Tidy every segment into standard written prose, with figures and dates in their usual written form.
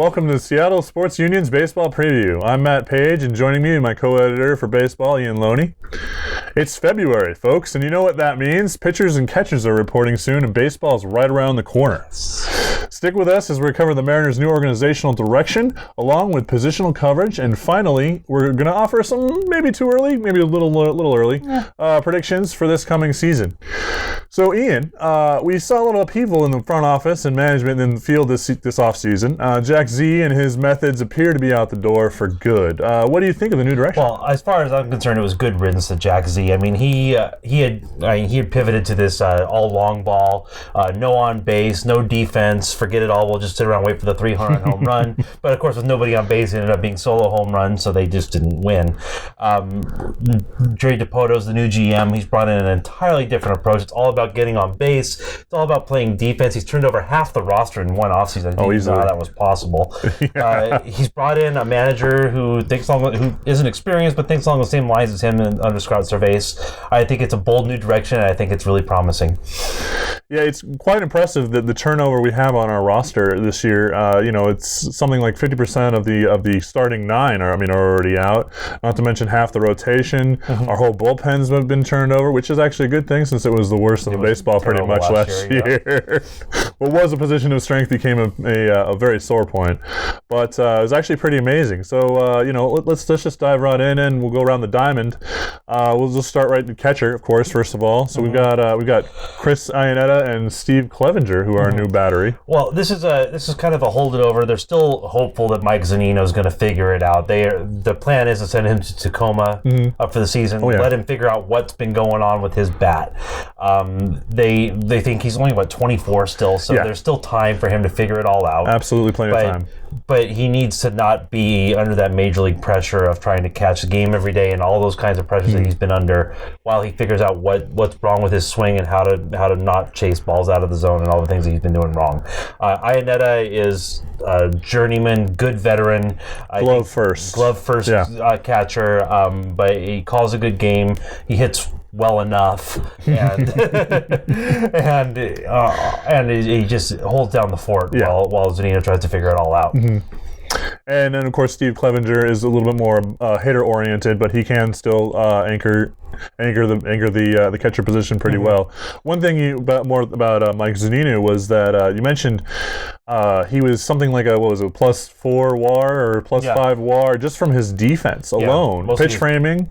welcome to Seattle Sports Union's Baseball Preview. I'm Matt Page, and joining me, my co-editor for baseball, Ian Loney. It's February, folks, and you know what that means. Pitchers and catchers are reporting soon, and baseball's right around the corner. Stick with us as we cover the Mariners' new organizational direction, along with positional coverage, and finally, we're going to offer some, maybe too early, maybe a little early, predictions for this coming season. So, Ian, we saw a little upheaval in the front office and management in the field this offseason. Jack Z and his methods appear to be out the door for good. What do you think of the new direction? Well, as far as I'm concerned, it was good riddance to Jack Z. I mean, he had pivoted to this all long ball, no on base, no defense, forget it all. We'll just sit around and wait for the 300 home run. But of course, with nobody on base, it ended up being solo home runs, so they just didn't win. Dre DePoto's the new GM. He's brought in an entirely different approach. It's all about getting on base. It's all about playing defense. He's turned over half the roster in one offseason. I didn't know how that was possible. He's brought in a manager who isn't experienced, but thinks along the same lines as him under Scott Servais. I think it's a bold new direction, and I think it's really promising. Yeah, it's quite impressive that the turnover we have on our roster this year. It's something like 50% of the starting nine are already out. Not to mention half the rotation. Mm-hmm. Our whole bullpens have been turned over, which is actually a good thing since it was the worst in baseball pretty much last year. What was a position of strength became a very sore point, but it was actually pretty amazing. So let's just dive right in, and we'll go around the diamond. We'll just start right at catcher, of course, first of all. So we've got Chris Iannetta and Steve Clevenger, who are our new battery. Well, this is kind of a hold it over. They're still hopeful that Mike Zunino is going to figure it out. The plan is to send him to Tacoma up for the season. Let him figure out what's been going on with his bat. They think he's only 24 still, so there's still time for him to figure it all out. Absolutely, plenty of time. But he needs to not be under that major league pressure of trying to catch the game every day and all those kinds of pressures that he's been under, while he figures out what's wrong with his swing and how to not chase balls out of the zone and all the things that he's been doing wrong. Iannetta is a journeyman, good veteran. Glove first catcher, but he calls a good game. He hits well enough, and and he just holds down the fort while Zunino tries to figure it all out. Mm-hmm. And then, of course, Steve Clevenger is a little bit more hitter-oriented, but he can still anchor the catcher position pretty well. One thing about Mike Zunino was that you mentioned he was something like a +4 WAR or +5 WAR just from his defense alone, pitch framing,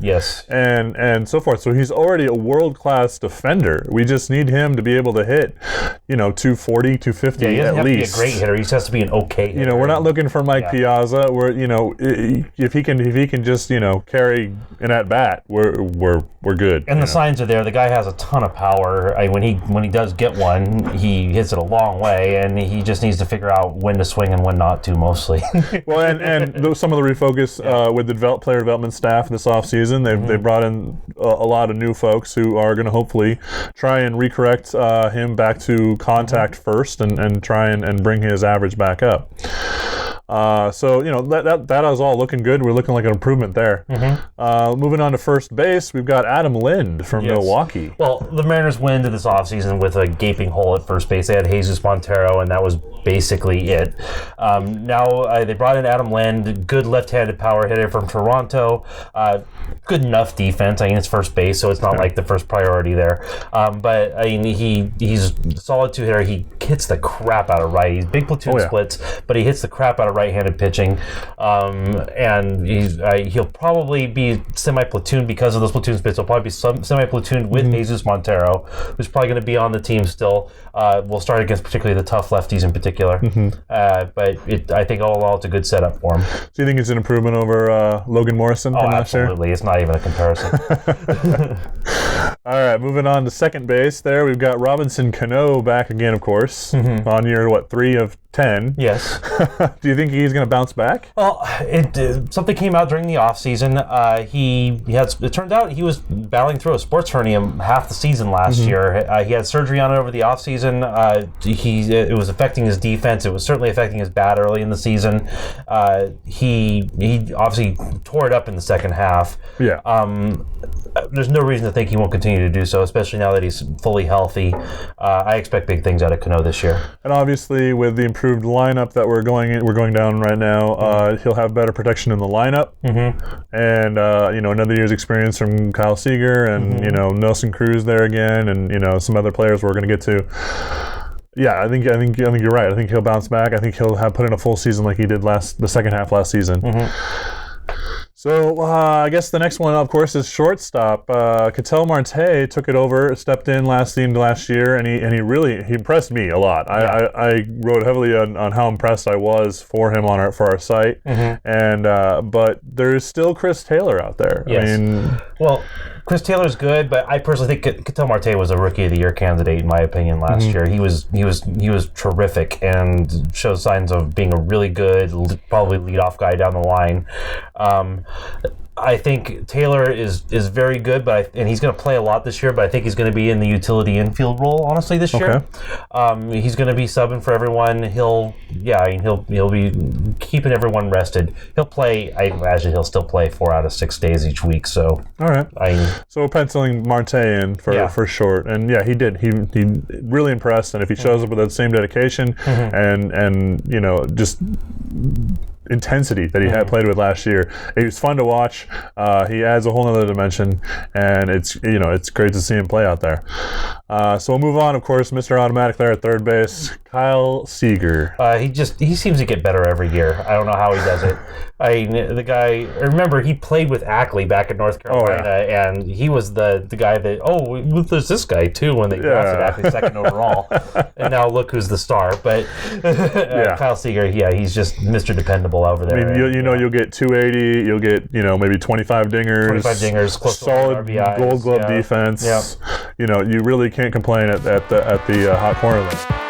and so forth. So he's already a world-class defender. We just need him to be able to hit, 240, 250 he doesn't at least. To be a great hitter. He just has to be an okay hitter. We're not looking for Mike Piazza. We're if he can just carry an at bat, we're good. And the signs are there. The guy has a ton of power. When he does get one, he hits it a long way, and he just needs to figure out when to swing and when not to, mostly. Well, and some of the refocus with the player development staff this offseason, they brought in a lot of new folks who are going to hopefully try and recorrect him back to contact first and try and bring his average back up. So that is all looking good. We're looking like an improvement there. Moving on to first base, we've got Adam Lind from Milwaukee. Well, the Mariners went into this offseason with a gaping hole at first base. They had Jesus Montero, and that was basically it. Now they brought in Adam Lind, good left-handed power hitter from Toronto. Good enough defense. It's first base, so it's not like the first priority there. But he's a solid two-hitter. He hits the crap out of right. He's big platoon splits, but he hits the crap out of right-handed pitching. And he'll probably be semi-platoon because of those platoon splits. He'll probably be semi-platooned with Jesus Montero, who's probably going to be on the team still. We'll start against particularly the tough lefties in particular. But I think all in all, it's a good setup for him. So you think it's an improvement over Logan Morrison from last year? Absolutely. It's not even a comparison. All right, moving on to second base there. We've got Robinson Cano back again, of course, on year, 3 of 10. Yes. Do you think he's going to bounce bounce back? Well, something came out during the offseason. It turned out he was battling through a sports hernia half the season last year. He had surgery on it over the offseason. It was affecting his defense. It was certainly affecting his bat early in the season. He obviously tore it up in the second half. Yeah. There's no reason to think he won't continue to do so, especially now that he's fully healthy. I expect big things out of Cano this year. And obviously, with the improved lineup that we're going down right now, he'll have better protection in the lineup. And another year's experience from Kyle Seager and Nelson Cruz there again, and some other players we're going to get to. Yeah, I think you're right. I think he'll bounce back. I think he'll have put in a full season like he did the second half last season. So I guess the next one, of course, is shortstop. Ketel Marte took it over, stepped in last year, and he impressed me a lot. Yeah. I wrote heavily on how impressed I was for him for our site, and but there's still Chris Taylor out there. Yes. Chris Taylor's good, but I personally think Ketel Marte was a Rookie of the Year candidate in my opinion last year. He was terrific and shows signs of being a really good, probably leadoff guy down the line. I think Taylor is very good, and he's going to play a lot this year. But I think he's going to be in the utility infield role, honestly, this year. He's going to be subbing for everyone. He'll be keeping everyone rested. He'll play. I imagine he'll still play 4 out of 6 days each week. So all right. So we're penciling Marte in for short, and yeah, he did. He really impressed, and if he shows up with that same dedication and just intensity that he had played with last year, it was fun to watch. He adds a whole other dimension, and it's great to see him play out there. So we'll move on. Of course, Mr. Automatic there at third base, Kyle Seager. He seems to get better every year. I don't know how he does it. The guy. Remember, he played with Ackley back in North Carolina, and he was the guy that there's this guy too when they drafted Ackley second overall, and now look who's the star. But Kyle Seager, he's just Mr. Dependable over there. I mean, you'll get 280, you'll get maybe 25 dingers, close solid to RBIs, Gold Glove defense. Yeah. You really can't complain at the hot corner there.